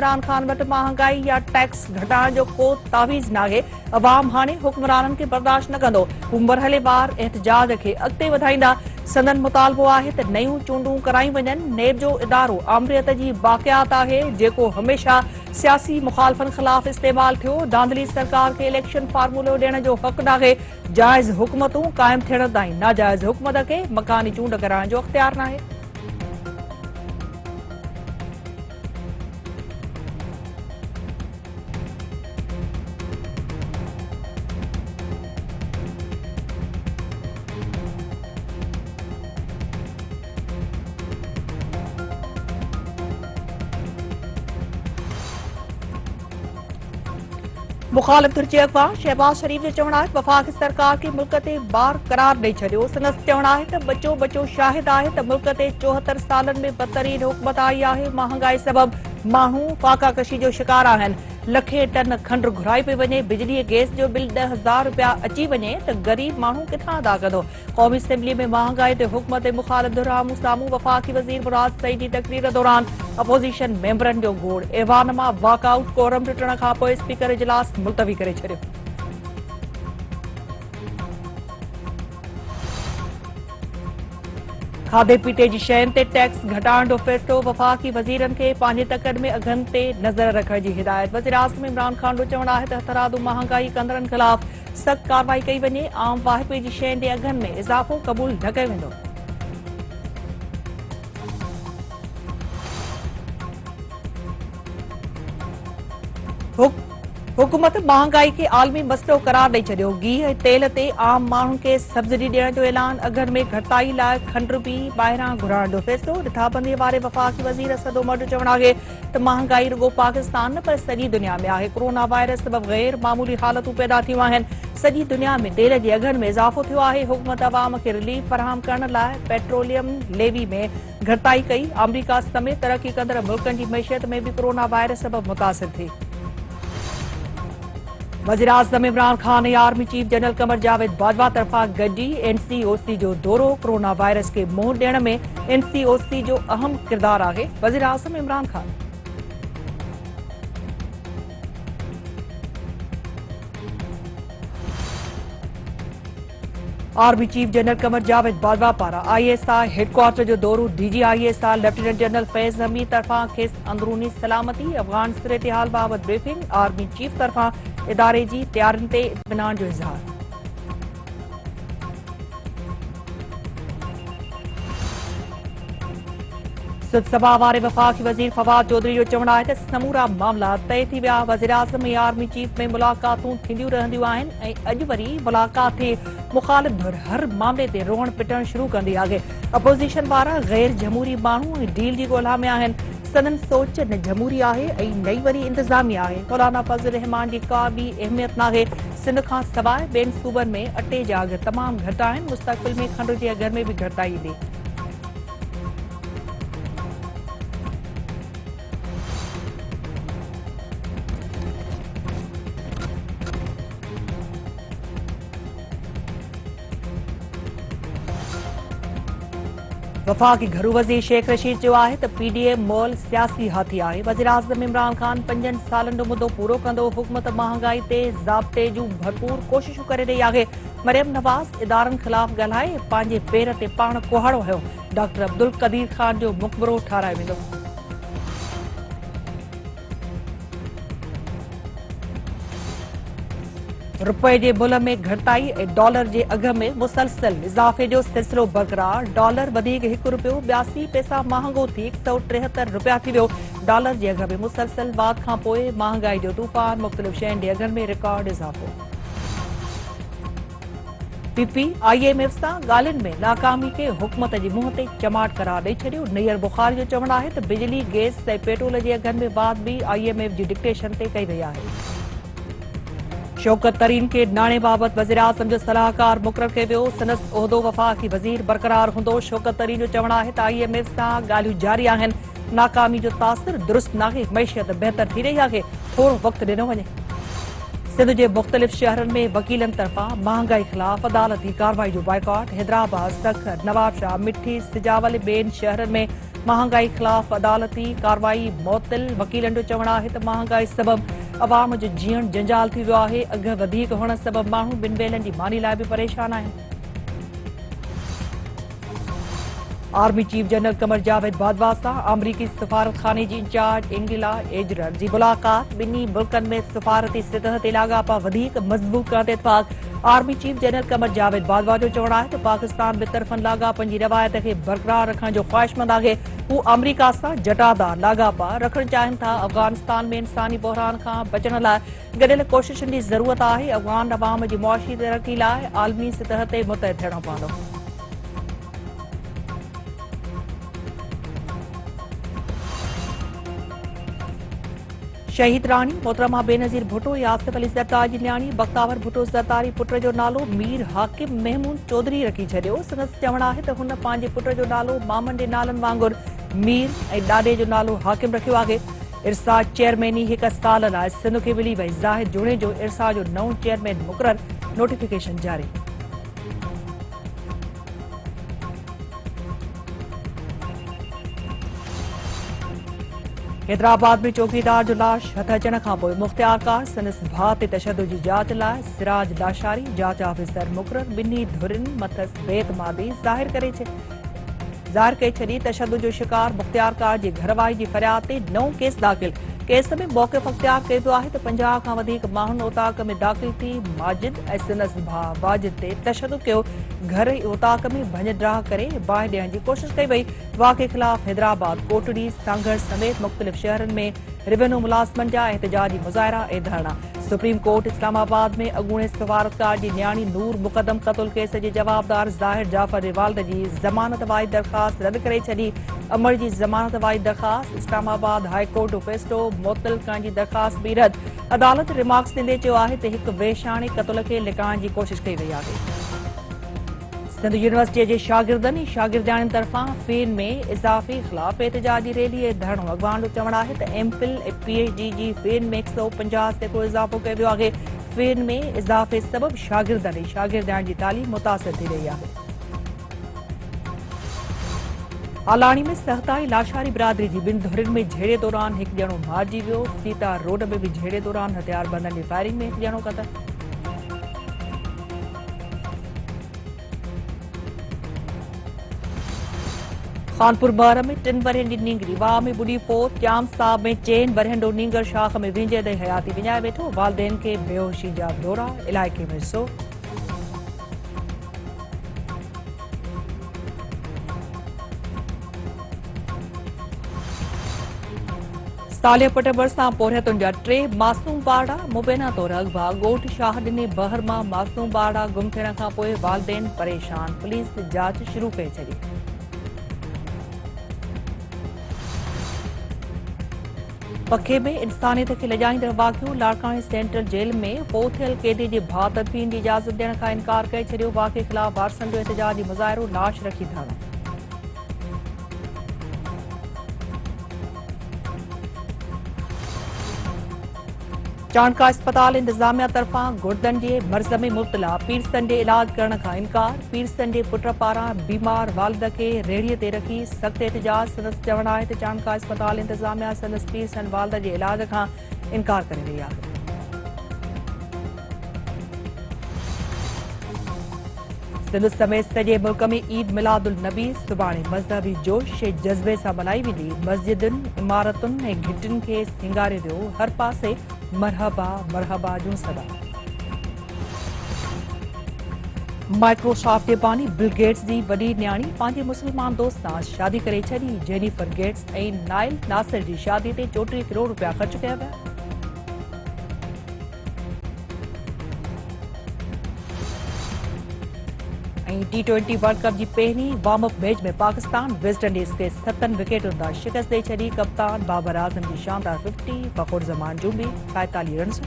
इमरान खान वटि महांगाई या टैक्स घटाइण जो को तावीज़ नाहे। अवाम हाणे हुक्मराननि खे बर्दाश्त न कंदो। हू मरहले वार एहतजाज खे अॻिते वधाईंदा। संदन मुतालबो आहे त नयूं चूंडूं करायूं वञनि। नेब जो इदारो आमरियत जी बाक़ियात आहे जेको हमेशा सियासी मुखालफ़नि ख़िलाफ़ इस्तेमाल थियो। धांधली सरकार खे इलेक्शन फार्मूलो ॾियण जो हक़ नाहे। जाइज़ हुकूमतूं क़ाइमु थियण ताईं नाजाइज़ हुकूमत खे मकानी चूंड कराइण जो इख़्तियार नाहे। मुखालिफ धुर अगवा शहबाज शरीफ जो चवण आहे वफ़ाक़ी सरकार के मुल्क ते बार करार ॾेई छॾियो। संदसि चवण आहे त बचो बचो शाहिद आहे त मुल्क ते 74 सालनि में बदतरीन हुकूमत आई आहे। महांगाई सबबि माण्हू फाका कशी जो शिकार आहिनि। लखे टन खंड घुराई पई वञे। बिजली गैस जो बिल 10,000 रुपया अची वञे त गरीब माण्हू किथां अदा कंदो। क़ौमी असेंबली में महांगाई ते हुकूमत मुखालिफ धुर आमू साम्हूं वफ़ाक़ी वज़ीर मुराद सईद जी तक़रीर दौरान अपोज़िशन मेंबरनि जो गोड़। ऐवान मां वॉकआउट कोरम टुटण खां पोइ स्पीकर इजलास मुलतवी करे छॾियो। खाधे पीते जी शयुनि ते टैक्स घटाइण जो फ़ैसिलो। वफ़ाक़ी वज़ीरनि खे पंहिंजे तकड़ि में अघनि ते नज़र रखण जी हिदायत। वज़ीर आज़म इमरान खान जो चवणु आहे त हथरादू महांगाई कंदड़नि ख़िलाफ़ सख़्त कार्रवाई कई वञे। आम वाहिपे जी शयुनि जे अघनि में इज़ाफ़ो क़बूल न कयो वेंदो। हुकूमत महांगाई के आलमी मसलो करार ॾेई छॾियो। घी ऐं तेल ते आम माण्हुनि खे सब्सिडी ॾियण जो ऐलान। अघनि में घटिताई लाइ खंड बि ॿाहिरां घुराइण जो फ़ैसिलो। रिथाबंदीअ वारे वफ़ाक़ी वज़ीर असद उमर जो चवणु आहे त महांगाई रुॻो पाकिस्तान न पर सॼी दुनिया में आहे। कोरोना वायरस सबबि गैर मामूली हालतूं पैदा थियूं आहिनि। सॼी दुनिया में तेल जे अघनि में इज़ाफ़ो थियो आहे। हुकूमत अवाम खे रिलीफ फराहम करण लाइ पेट्रोलियम लेवी में घटिताई कई। अमरीका समेत तरक़ी कंदड़ मुल्कनि जी मैशियत में बि कोरोना वायरस सबबि मुतासिर थी। वज़ीर आज़म इमरान खान ऐं army chief general Qamar Javed Bajwa तरफ़ां गॾिजी एनसीओसी जो दौरो। कोरोना वायरस खे मुंहुं ॾियण में एनसीओसी जो अहम किरदारु आहे। वज़ीर आज़म Imran Khan army chief general Qamar Javed Bajwa पारां ISI हेडक्वार्टर जो दौरो। DGISI lieutenant general Faiz Hameed तरफ़ां खेसि अंदरूनी सलामती अफ़गान सूरतहाल बाबति ब्रीफिंग। आर्मी चीफ तरफ़ां इदारे जी तयारियुनि ते इत्मिनान जो इज़हार। सभा वारे वफ़ाक़ी वज़ीर फवाद चौधरी जो चवणु आहे त समूरा मामला तय थी विया। वज़ीर आज़म ऐं आर्मी चीफ में मुलाक़ातूं थींदियूं रहंदियूं आहिनि ऐं अॼु वरी मुलाक़ात थी। मुखालिफ धुर हर मामले ते रोअण पिटण शुरू कंदी आहे। अपोज़िशन वारा गैर जमहूरी माण्हू ऐं डील जी ॻोल्हा में आहिनि। सदन सोच न जमहूरी आहे ऐं नई वरी इंतज़ामिया आहे। मौलाना फज़ल रहमान जी का बि अहमियत नाहे। सिंध खां सवाइ ॿियनि सूबनि में अटे जा अघ तमामु घटि आहिनि। मुस्तक़बिल में खंड जे अघनि में बि घटिताई ईंदी। वफ़ाक़ी घरू वज़ीर शेख रशीद जो आहे त PDM मॉल सियासी हाथी आहे। वज़ीर आज़म इमरान खान 5 सालनि जो मुदो पूरो कंदो। हुकूमत महांगाई ते ज़ाब्ते जूं भरपूर कोशिशूं करे रही आहे। मरियम नवाज़ इदारनि ख़िलाफ़ ॻाल्हाए पंहिंजे पेर ते पाण कुहाड़ो हयो। डॉक्टर अब्दुल कदीर खान जो मुखबिरो ठाराए वेंदो। रुपए जे मुल्ह में घटिताई ऐं डॉलर जे अघ में मुसलसल इज़ाफ़े जो सिलसिलो बरक़रार। डॉलर वधीक 1 रुपयो 82 पैसा महांगो थी 173 रुपया थी वियो। डॉलर जे अघ में मुसलसल वाध खां पोइ महांगाई जो तूफ़ान। मुख़्तलिफ़ शयुनि जे अघनि में रिकॉर्ड इज़ाफ़ो। PP IMF सां ॻाल्हियुनि में नाकामी खे हुकूमत जे मुंहं ते चमाट करार ॾेई छॾियो। नैयर बुखारी जो चवणु आहे त बिजली गैस ऐं पेट्रोल जे अघनि में वाध बि IMF जी डिक्टेशन ते कई वई आहे। शौकत तरीन के नाणे बाबति वज़ीर आज़म जो सलाहकार मुक़ररु कयो वियो। संदसि उहिदो वफ़ाक़ी वज़ीर बरक़रार हूंदो। शौकत तरीन जो चवणु आहे त IMF सां ॻाल्हियूं जारी आहिनि। नाकामी जो तासिर दुरुस्त नाहे। मैशियत बहितर थी रही आहे। थोरो वक़्तु ॾिनो वञे। सिंध जे मुख़्तलिफ़ शहरनि में वकीलनि तरफ़ां महांगाई ख़िलाफ़ अदालती कार्रवाई जो बाइकॉट। हैदराबाद, सखर, नवाबशाह, मिठी, सिजावल ॿियनि शहरनि में महांगाई खिलाफ अदालती कार्रवाई मुअत्तल। वकीलनि जो चवणु आहे त महांगाई सबबि अवाम जो जीअण जंजाल थी वियो आहे। अघ वधीक हुअण सबबि माण्हू ॿिनि बेलनि जी मानी लाइ बि परेशान आहिनि। Army chief general Qamar Javed Bajwa सां अमरीकी सफ़ारतखाने जी इंचार्ज एंगिला एजरर जी मुलाक़ात। ॿिन्ही मुल्कनि में सफ़ारती सतह ते लाॻापा वधीक मज़बूत करण ते इत्फाक़। Army chief general Qamar Javed Bajwa जो चवणु आहे त पाकिस्तान ॿितरफ़नि लाॻापनि जी रवायत खे बरक़रार रखण जो ख़्वाहिशमंद आहे। हू अमरीका सां जटादार लाॻापा रखणु चाहिनि था। अफ़गानिस्तान में इंसानी बहिरान खां बचण लाइ गॾियल कोशिशुनि जी ज़रूरत आहे। अफ़गान अवाम जी मुआशी तरक़ी लाइ आलमी सतह ते मुतहद थियणो पवंदो। शहीद राणी मोहतरमा बेनज़ीर भुट्टो या आसिफ अली ज़रदारी जी न्याणी बख्तावर भुट्टो ज़रदारी पुट जो नालो मीर हाकिम महमूद चौधरी रखी छॾियो। संदसि चवणु आहे त हुन पंहिंजे पुट जो नालो मामनि जे नालनि वांगुरु मीर ऐं ॾाॾे जो नालो हाकिम रखियो आहे। इरसा चेयरमैनी 1 साल लाइ सिंध खे मिली वई। ज़ाहिद जुणे जो इरसा जो नओं चेयरमैन मुक़ररु। नोटिफिकेशन जारी। हैदराबाद में चौकीदार जो लाश हथ अचण खां पोइ मुख़्तियार कार संदसि भाउ ते तशदुद जी जाच लाइ सिराज लाशारी जाच ऑफिसर मुक़ररु। ॿिन्ही धुरियुनि मथसि बेइतमादी ज़ाहिर कई छॾी। तशदुद जो शिकार मुख़्तियार कार जी घरवारी जी फ़रियाद ते नओं केस दाख़िल। केस में मौक़िफ़ अख़्तियार कयो आहे त 50 खां वधीक माण्हुनि ओताक में दाख़िल थी माजिद ऐं संदसि भाउ वाजिद ते तशदुद कयो। घर ई ओताक में भञ-ड्राह करे बाहि ॾियण जी कोशिश कई वई। वाक़े ख़िलाफ़ हैदराबाद, कोटड़ी, सांगड़ समेत मुख़्तलिफ़ शहरनि में रेवेन्यू मुलाज़िमनि जा एहतजाजी मुज़ाहिरा ऐं धरना। सुप्रीम कोर्ट इस्लामाबाद में अॻूणे सफ़ारतकार जी न्याणी नूर मुक़दम क़त्ल केस जे जवाबदार ज़ाहिर जाफ़र रिवाल्द जी ज़मानत वारी दरख़्वास्त रद्द करे छॾी। अमर जी ज़मानत वारी दरख़्वास्त इस्लामाबाद हाई कोर्ट जो फ़ैसिलो मुअत्तल करण जी दरख़्वास्त बि रद्द। अदालत रिमार्क्स ॾींदे चयो आहे त हिकु वेशाणे क़त्ल खे लिकाइण जी कोशिश कई वई आहे। सिंध यूनिवर्सिटीअ जे शागिर्दनि ऐं शागिर्दियाणियुनि तरफ़ां फ़ीन में इज़ाफ़े ख़िलाफ़ एहतजाजी रैली ऐं धरणो। अॻवान जो चवणु आहे त एमफिल ऐं पीएचडी जी फ़ीन में 150 ते को इज़ाफ़ो कयो वियो आहे। फ़ीन में इज़ाफ़े सबबि शागिर्दनि ऐं शागिर्दियाणियुनि जी तालीम मुतासिर थी रही आहे। आलाणी में सहताई लाशारी बिरादरी जी ॿिनि धुरियुनि में झेड़े दौरान हिकु ॼणो मारिजी वियो। सीता रोड में बि झेड़े दौरान हथियारबंदनि जी फायरिंग में हिकु ॼणो क़तल। खानपुर ॿार में 3 वरहनि जी नींगरी वाह में ॿुॾी फोत। जाम साहब में 4 वरहनि जो नींगर शाख में विंझे हयाती विञाए वेठो। वालदेन खे बेहोशी जा दौरा, इलाइक़े में सो। सालिया पुट भरिसां पोरियतुनि जा 3 मासूम ॿारड़ा मुबैना तौर अॻवा। ॻोठ शाह ॾिने बहर मां मासूम ॿारड़ा गुम थियण खां पोइ वालदेन परेशान। पुलिस जांच शुरू करे छॾी। पखे में इंसानियत खे लॼाईंदड़ वाक़ियो। लाड़काणे सेंट्रल जेल में पोथियल कैदी जे भाउ तदफ़ीन जी इजाज़त ॾियण खां इनकार करे छॾियो। वाक़े ख़िलाफ़ वारसनि जो एहतजाजी मुज़ाहिरो, लाश रखी धरणो। चाणका अस्पताल इंतज़ामिया तरफ़ां गुर्दनि जे मर्ज़ में मुब्तला पीरसनि जे इलाज करण खां इनकार। पीरसनि जे पुट पारां बीमार वालिद खे रेड़ीअ ते रखी सख़्त एहतजाज। संदसि चवणु आहे त चाणका अस्पताल इंतज़ामिया संदसि पीरसनि वालिद जे इलाज खां इनकार करे रही आहे। सिंध समेत सॼे मुल्क में ईद मिलादुल नबी सुभाणे मज़हबी जोश ऐं जज़्बे सां मल्हाई वेंदी। मस्जिदुनि, इमारतुनि ऐं घिटियुनि खे सिंगारे वियो। हर पासे मरहबा मरहबा जूं सदा। माइक्रोसॉफ्ट जे बानी बिल गेट्स जी वॾी न्याणी पंहिंजे मुस्लमान दोस्त सां शादी करे छॾी। जेनिफर गेट्स ऐं नाइल नासिर जी शादी ते 34 करोड़ रुपया ख़र्च कया विया। T20 वर्ल्ड कप जी पहिरीं वार्म अप मैच में पाकिस्तान वेस्ट इंडीज़ खे 7 विकेटुनि तां शिकस्त ॾेई छॾी। कप्तान बाबर आज़म जी शानदार 50, फ़खुर ज़मान जूं बि 45 रन्स।